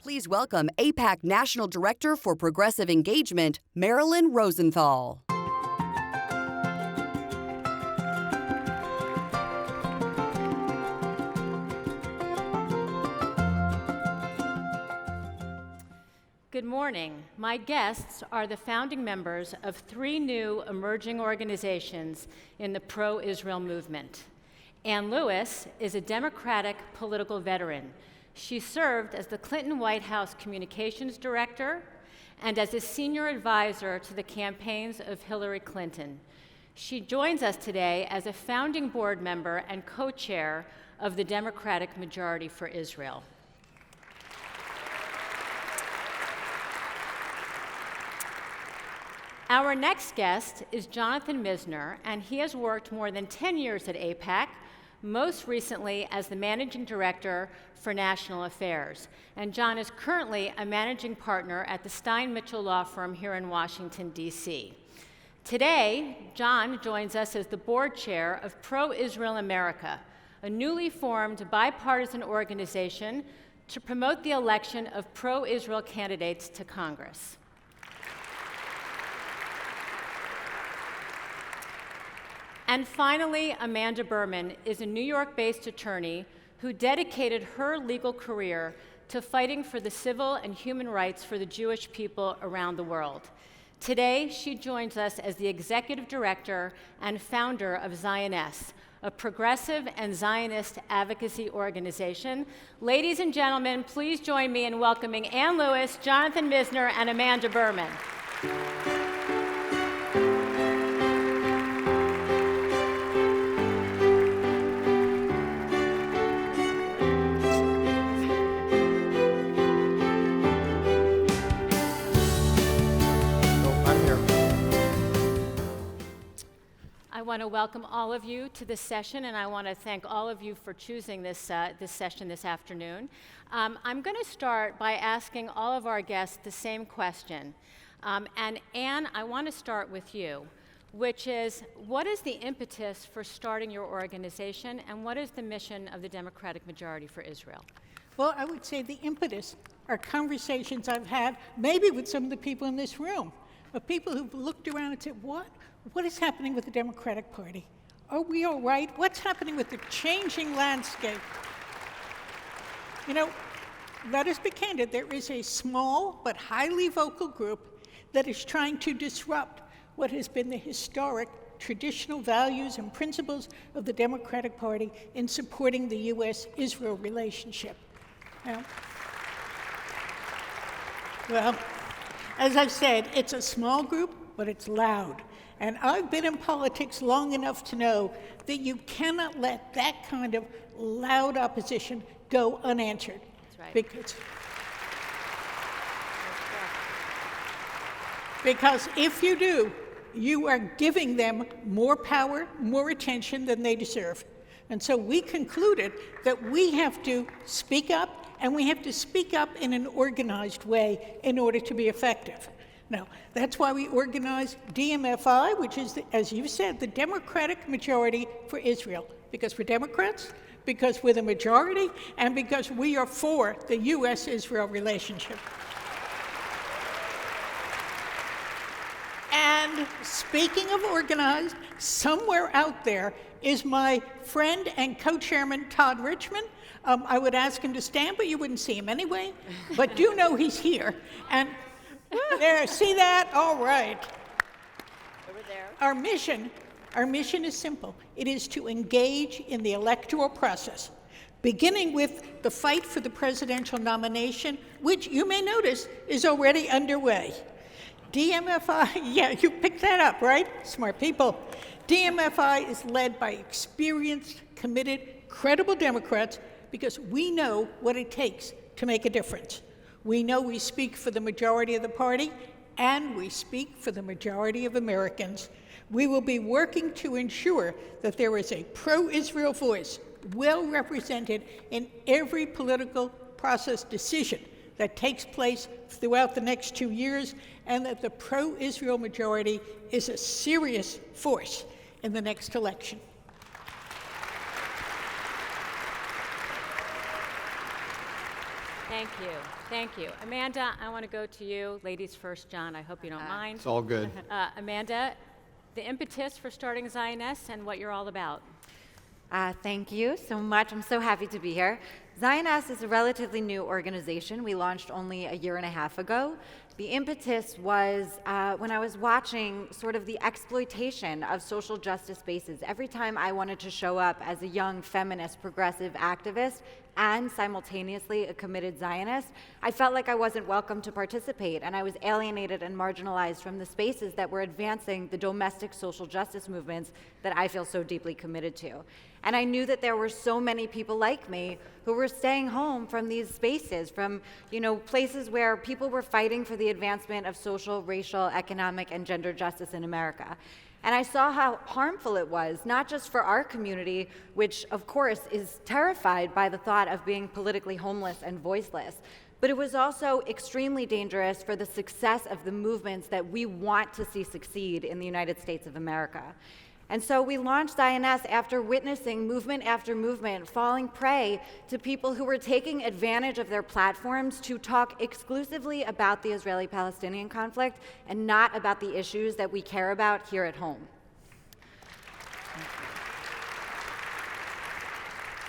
Please welcome AIPAC National Director for Progressive Engagement, Marilyn Rosenthal. Good morning. My guests are the founding members of 3 new emerging organizations in the pro-Israel movement. Ann Lewis is a Democratic political veteran. She served as the Clinton White House Communications Director and as a senior advisor to the campaigns of Hillary Clinton. She joins us today as a founding board member and co-chair of the Democratic Majority for Israel. Our next guest is Jonathan Missner, and he has worked more than 10 years at AIPAC, most recently as the Managing Director for National Affairs. And John is currently a managing partner at the Stein Mitchell Law Firm here in Washington, D.C. Today, John joins us as the board chair of Pro-Israel America, a newly formed bipartisan organization to promote the election of pro-Israel candidates to Congress. And finally, Amanda Berman is a New York-based attorney who dedicated her legal career to fighting for the civil and human rights for the Jewish people around the world. Today, she joins us as the executive director and founder of Zioness, a progressive and Zionist advocacy organization. Ladies and gentlemen, please join me in welcoming Ann Lewis, Jonathan Missner, and Amanda Berman. I want to welcome all of you to this session, and I want to thank all of you for choosing this session this afternoon. I'm going to start by asking all of our guests the same question. And Ann, I want to start with you, which is, what is the impetus for starting your organization, and what is the mission of the Democratic Majority for Israel? Well, I would say the impetus are conversations I've had, maybe with some of the people in this room, but people who've looked around and said, what is happening with the Democratic Party? Are we all right? What's happening with the changing landscape? You know, let us be candid. There is a small but highly vocal group that is trying to disrupt what has been the historic, traditional values and principles of the Democratic Party in supporting the U.S. Israel relationship. Now, well, as I've said, it's a small group, but it's loud. And I've been in politics long enough to know that you cannot let that kind of loud opposition go unanswered. That's right. Because if you do, you are giving them more power, more attention than they deserve. And so we concluded that we have to speak up, and we have to speak up in an organized way in order to be effective. Now, that's why we organize DMFI, which is, as you said, the Democratic Majority for Israel. Because we're Democrats, because we're the majority, and because we are for the U.S. Israel relationship. And speaking of organized, somewhere out there is my friend and co-chairman, Todd Richmond. I would ask him to stand, but you wouldn't see him anyway. But do know he's here. And there, see that? All right. Over there. Our mission is simple. It is to engage in the electoral process, beginning with the fight for the presidential nomination, which you may notice is already underway. DMFI, yeah, you picked that up, right? Smart people. DMFI is led by experienced, committed, credible Democrats because we know what it takes to make a difference. We know we speak for the majority of the party, and we speak for the majority of Americans. We will be working to ensure that there is a pro-Israel voice well represented in every political process decision that takes place throughout the next 2 years, and that the pro-Israel majority is a serious force in the next election. Thank you. Thank you. Amanda, I want to go to you. Ladies first, John. I hope you don't mind. It's all good. Amanda, the impetus for starting Zioness and what you're all about. Thank you so much. I'm so happy to be here. Zioness is a relatively new organization. We launched only a year and a half ago. The impetus was when I was watching sort of the exploitation of social justice spaces. Every time I wanted to show up as a young feminist progressive activist and simultaneously a committed Zionist, I felt like I wasn't welcome to participate, and I was alienated and marginalized from the spaces that were advancing the domestic social justice movements that I feel so deeply committed to. And I knew that there were so many people like me who were staying home from these spaces, from places where people were fighting for the advancement of social, racial, economic, and gender justice in America. And I saw how harmful it was, not just for our community, which of course is terrified by the thought of being politically homeless and voiceless, but it was also extremely dangerous for the success of the movements that we want to see succeed in the United States of America. And so we launched Zioness after witnessing movement after movement falling prey to people who were taking advantage of their platforms to talk exclusively about the Israeli-Palestinian conflict and not about the issues that we care about here at home.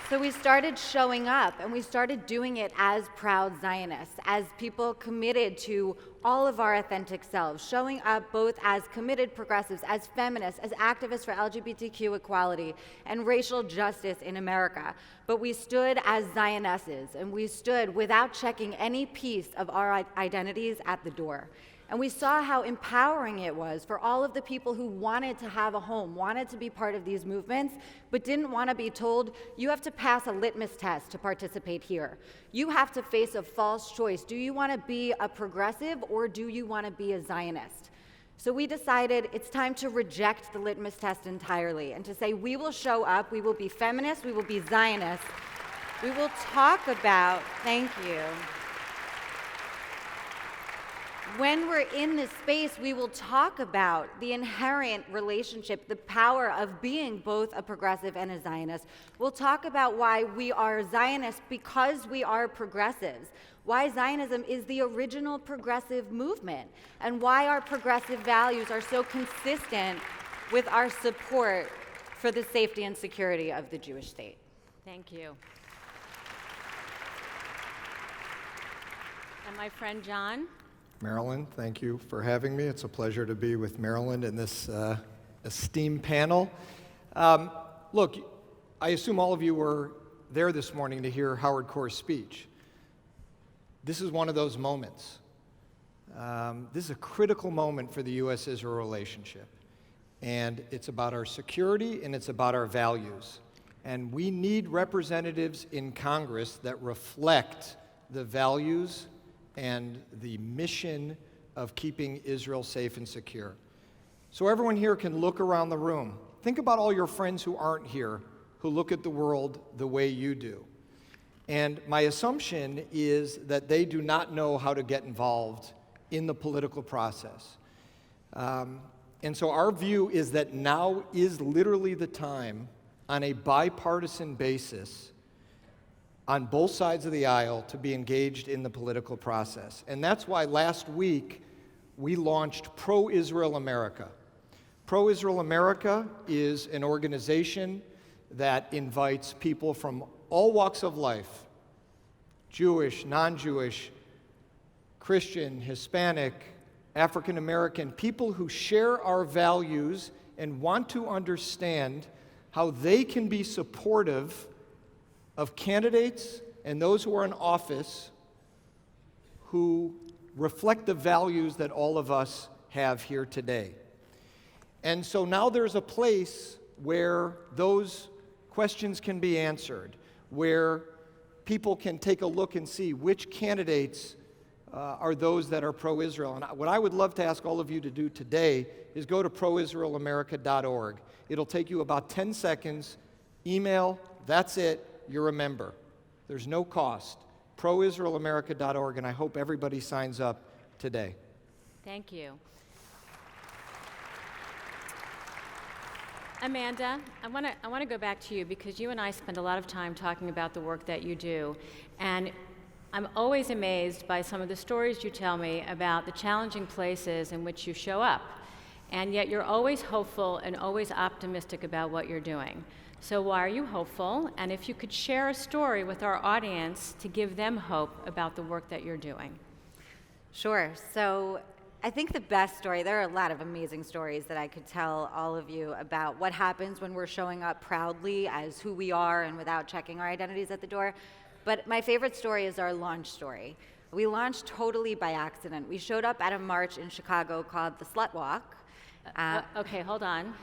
So we started showing up, and we started doing it as proud Zionists, as people committed to all of our authentic selves, showing up both as committed progressives, as feminists, as activists for LGBTQ equality and racial justice in America. But we stood as Zionesses, and we stood without checking any piece of our identities at the door. And we saw how empowering it was for all of the people who wanted to have a home, wanted to be part of these movements, but didn't want to be told, you have to pass a litmus test to participate here. You have to face a false choice. Do you want to be a progressive or do you want to be a Zionist? So we decided it's time to reject the litmus test entirely and to say we will show up, we will be feminists, we will be Zionists, we will talk about, thank you. When we're in this space, we will talk about the inherent relationship, the power of being both a progressive and a Zionist. We'll talk about why we are Zionists because we are progressives, why Zionism is the original progressive movement, and why our progressive values are so consistent with our support for the safety and security of the Jewish state. Thank you. And my friend John? Marilyn, thank you for having me. It's a pleasure to be with Marilyn in this esteemed panel. Look, I assume all of you were there this morning to hear Howard Korr's speech. This is one of those moments. This is a critical moment for the U.S. Israel relationship. And it's about our security and it's about our values. And we need representatives in Congress that reflect the values and the mission of keeping Israel safe and secure. So everyone here can look around the room. Think about all your friends who aren't here, who look at the world the way you do. And my assumption is that they do not know how to get involved in the political process. And so our view is that now is literally the time, on a bipartisan basis, on both sides of the aisle, to be engaged in the political process. And that's why last week we launched ProIsrael America. ProIsrael America is an organization that invites people from all walks of life, Jewish, non-Jewish, Christian, Hispanic, African American, people who share our values and want to understand how they can be supportive of candidates and those who are in office who reflect the values that all of us have here today. And so now there's a place where those questions can be answered, where people can take a look and see which candidates are those that are pro-Israel. And what I would love to ask all of you to do today is go to proisraelamerica.org. It'll take you about 10 seconds, email, that's it. You're a member. There's no cost. proisraelamerica.org, and I hope everybody signs up today. Thank you. Amanda, I want to go back to you because you and I spend a lot of time talking about the work that you do. And I'm always amazed by some of the stories you tell me about the challenging places in which you show up. And yet you're always hopeful and always optimistic about what you're doing. So why are you hopeful? And if you could share a story with our audience to give them hope about the work that you're doing. Sure. So I think the best story, there are a lot of amazing stories that I could tell all of you about what happens when we're showing up proudly as who we are and without checking our identities at the door. But my favorite story is our launch story. We launched totally by accident. We showed up at a march in Chicago called the Slut Walk. Okay, hold on.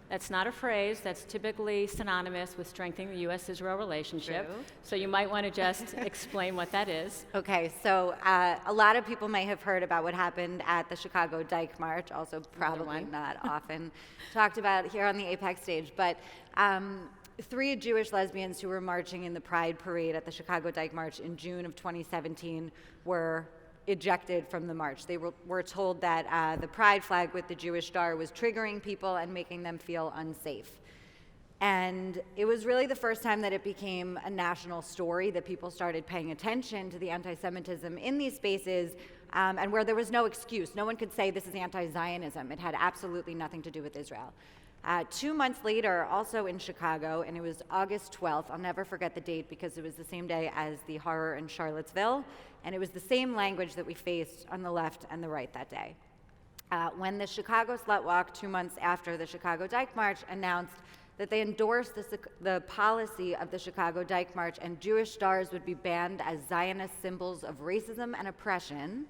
That's not a phrase that's typically synonymous with strengthening the U.S. Israel relationship. True. So you might want to just explain what that is. Okay, so a lot of people may have heard about what happened at the Chicago Dyke March, also probably not often talked about here on the AIPAC stage, but 3 Jewish lesbians who were marching in the Pride Parade at the Chicago Dyke March in June of 2017 were ejected from the march. They were told that the pride flag with the Jewish star was triggering people and making them feel unsafe. And it was really the first time that it became a national story, that people started paying attention to the anti-Semitism in these spaces, and where there was no excuse. No one could say this is anti-Zionism. It had absolutely nothing to do with Israel. 2 months later, also in Chicago, and it was August 12th, I'll never forget the date because it was the same day as the horror in Charlottesville, and it was the same language that we faced on the left and the right that day. When the Chicago Slut Walk, 2 months after the Chicago Dyke March, announced that they endorsed the policy of the Chicago Dyke March and Jewish stars would be banned as Zionist symbols of racism and oppression,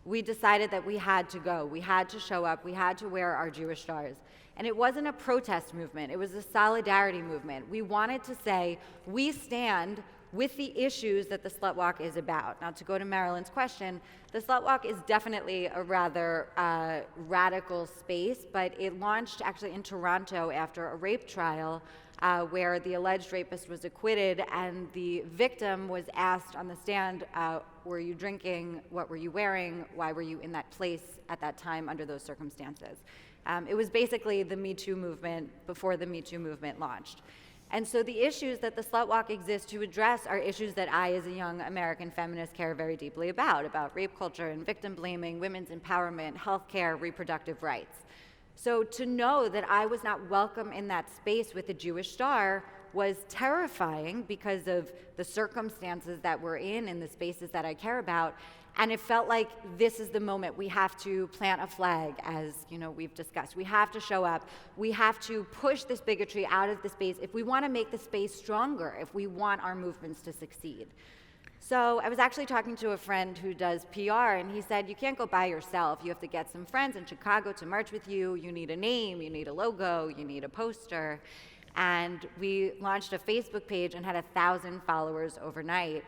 we decided that we had to go. We had to show up. We had to wear our Jewish stars. And it wasn't a protest movement. It was a solidarity movement. We wanted to say, we stand with the issues that the Slut Walk is about. Now, to go to Marilyn's question, the Slut Walk is definitely a rather radical space, but it launched actually in Toronto after a rape trial where the alleged rapist was acquitted and the victim was asked on the stand, were you drinking, what were you wearing, why were you in that place at that time under those circumstances? It was basically the Me Too movement before the Me Too movement launched. And so the issues that the Slut Walk exists to address are issues that I, as a young American feminist, care very deeply about rape culture and victim blaming, women's empowerment, healthcare, reproductive rights. So to know that I was not welcome in that space with a Jewish star was terrifying because of the circumstances that we're in the spaces that I care about. And it felt like this is the moment. We have to plant a flag, as we've discussed. We have to show up. We have to push this bigotry out of the space if we want to make the space stronger, if we want our movements to succeed. So I was actually talking to a friend who does PR, and he said, you can't go by yourself. You have to get some friends in Chicago to march with you. You need a name, you need a logo, you need a poster. And we launched a Facebook page and had 1,000 followers overnight.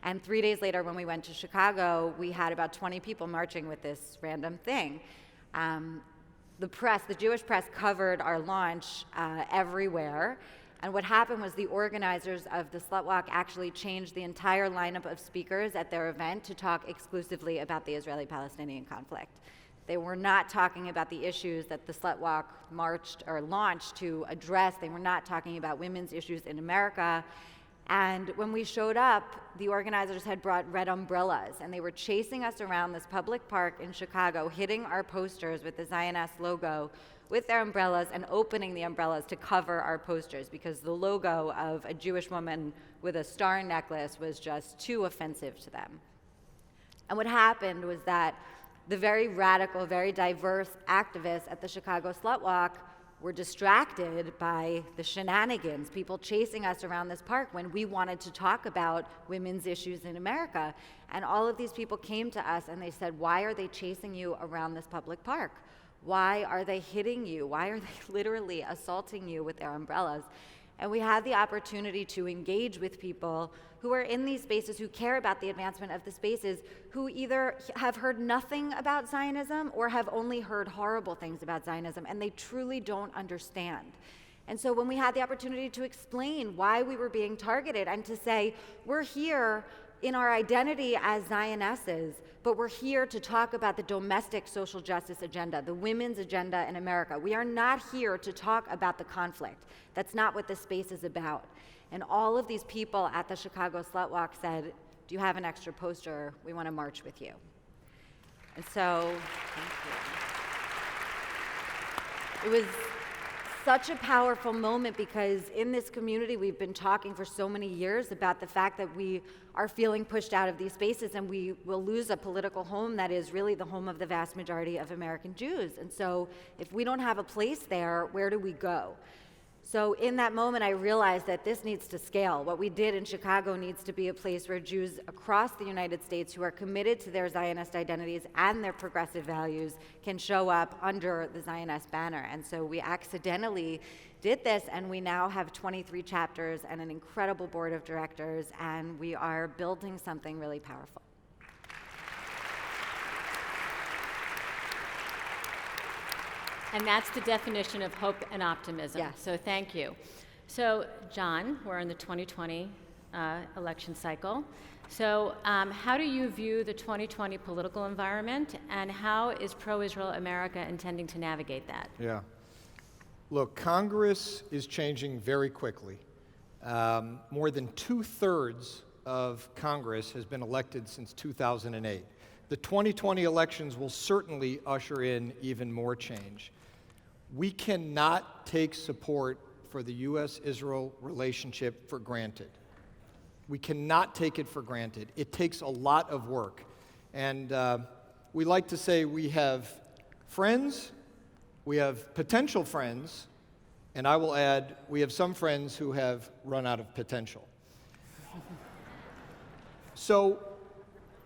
And 3 days later, when we went to Chicago, we had about 20 people marching with this random thing. The press, the Jewish press, covered our launch everywhere. And what happened was the organizers of the Slut Walk actually changed the entire lineup of speakers at their event to talk exclusively about the Israeli-Palestinian conflict. They were not talking about the issues that the Slut Walk marched or launched to address. They were not talking about women's issues in America. And when we showed up, the organizers had brought red umbrellas, and they were chasing us around this public park in Chicago, hitting our posters with the Zioness logo with their umbrellas and opening the umbrellas to cover our posters because the logo of a Jewish woman with a star necklace was just too offensive to them. And what happened was that the very radical, very diverse activists at the Chicago Slut Walk were distracted by the shenanigans, people chasing us around this park when we wanted to talk about women's issues in America. And all of these people came to us and they said, why are they chasing you around this public park? Why are they hitting you? Why are they literally assaulting you with their umbrellas? And we had the opportunity to engage with people who are in these spaces, who care about the advancement of the spaces, who either have heard nothing about Zionism or have only heard horrible things about Zionism, and they truly don't understand. And so when we had the opportunity to explain why we were being targeted and to say, we're here in our identity as Zionesses, but we're here to talk about the domestic social justice agenda, the women's agenda in America. We are not here to talk about the conflict. That's not what this space is about. And all of these people at the Chicago Slut Walk said, do you have an extra poster? We want to march with you. And so, thank you. It was such a powerful moment because in this community we've been talking for so many years about the fact that we are feeling pushed out of these spaces and we will lose a political home that is really the home of the vast majority of American Jews. And so if we don't have a place there, where do we go? So in that moment, I realized that this needs to scale. What we did in Chicago needs to be a place where Jews across the United States who are committed to their Zionist identities and their progressive values can show up under the Zionist banner. And so we accidentally did this, and we now have 23 chapters and an incredible board of directors, and we are building something really powerful. And that's the definition of hope and optimism. Yes. So thank you. So John, we're in the 2020 election cycle. So how do you view the 2020 political environment, and how is Pro-Israel America intending to navigate that? Yeah. Look, Congress is changing very quickly. More than 2/3 of Congress has been elected since 2008. The 2020 elections will certainly usher in even more change. We cannot take support for the U.S. Israel relationship for granted. We cannot take it for granted. It takes a lot of work. And we like to say we have friends, we have potential friends, and I will add, we have some friends who have run out of potential. So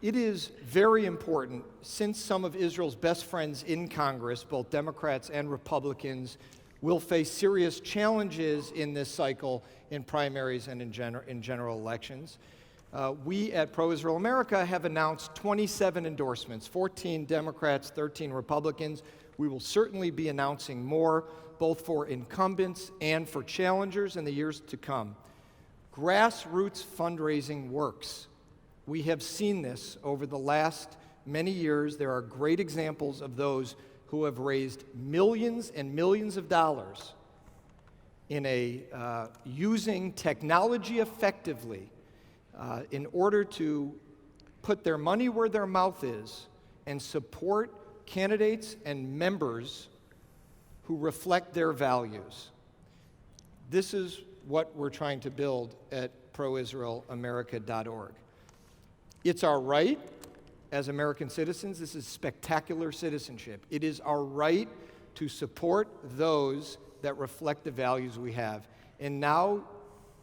it is very important, since some of Israel's best friends in Congress, both Democrats and Republicans, will face serious challenges in this cycle in primaries and in general elections. We at Pro-Israel America have announced 27 endorsements, 14 Democrats, 13 Republicans. We will certainly be announcing more, both for incumbents and for challengers in the years to come. Grassroots fundraising works. We have seen this over the last many years. There are great examples of those who have raised millions and millions of dollars in using technology effectively in order to put their money where their mouth is and support candidates and members who reflect their values. This is what we're trying to build at ProIsraelAmerica.org. It's our right as American citizens. This is spectacular citizenship. It is our right to support those that reflect the values we have. And now,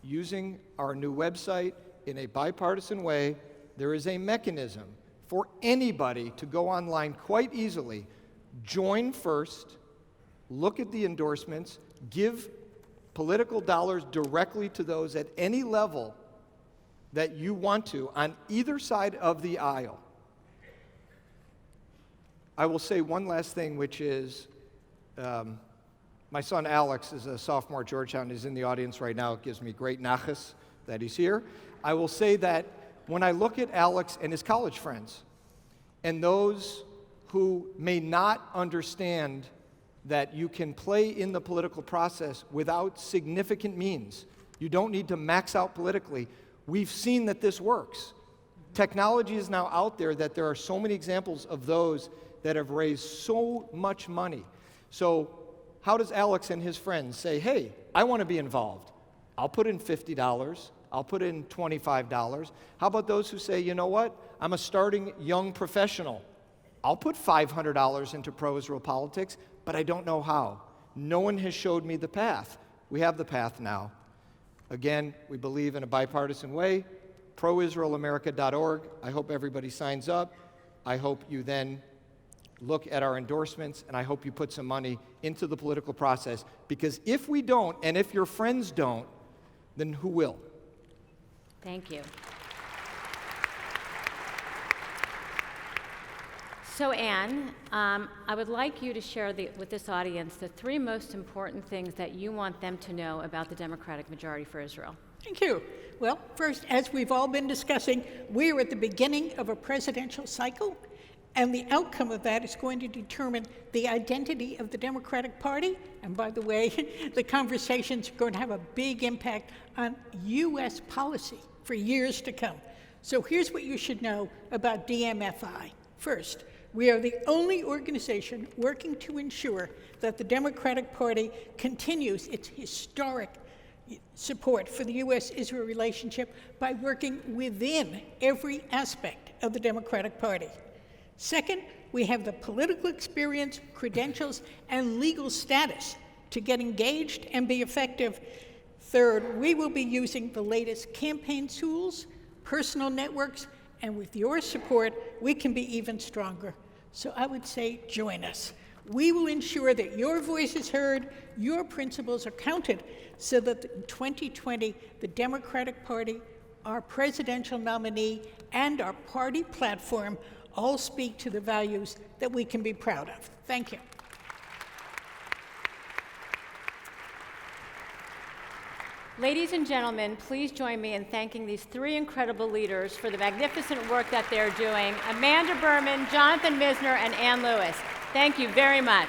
using our new website in a bipartisan way, there is a mechanism for anybody to go online quite easily, join first, look at the endorsements, give political dollars directly to those at any level that you want to on either side of the aisle. I will say one last thing, which is my son Alex is a sophomore at Georgetown. He's in the audience right now. It gives me great nachas that he's here. I will say that when I look at Alex and his college friends and those who may not understand that you can play in the political process without significant means, you don't need to max out politically. We've seen that this works. Technology is now out there that there are so many examples of those that have raised so much money. So how does Alex and his friends say, hey, I want to be involved? I'll put in $50. I'll put in $25. How about those who say, you know what? I'm a starting young professional. I'll put $500 into pro-Israel politics, but I don't know how. No one has showed me the path. We have the path now. Again, we believe in a bipartisan way. ProIsraelAmerica.org. I hope everybody signs up. I hope you then look at our endorsements, and I hope you put some money into the political process, because if we don't, and if your friends don't, then who will? Thank you. So Anne, I would like you to share with this audience the 3 most important things that you want them to know about the Democratic majority for Israel. Thank you. Well, first, as we've all been discussing, we're at the beginning of a presidential cycle, and the outcome of that is going to determine the identity of the Democratic Party. And by the way, the conversations are going to have a big impact on U.S. policy for years to come. So here's what you should know about DMFI. First, we are the only organization working to ensure that the Democratic Party continues its historic support for the U.S. Israel relationship by working within every aspect of the Democratic Party. Second, we have the political experience, credentials, and legal status to get engaged and be effective. Third, we will be using the latest campaign tools, personal networks, and with your support, we can be even stronger. So I would say join us. We will ensure that your voice is heard, your principles are counted, so that in 2020, the Democratic Party, our presidential nominee, and our party platform all speak to the values that we can be proud of. Thank you. Ladies and gentlemen, please join me in thanking these three incredible leaders for the magnificent work that they're doing: Amanda Berman, Jonathan Missner, and Ann Lewis. Thank you very much.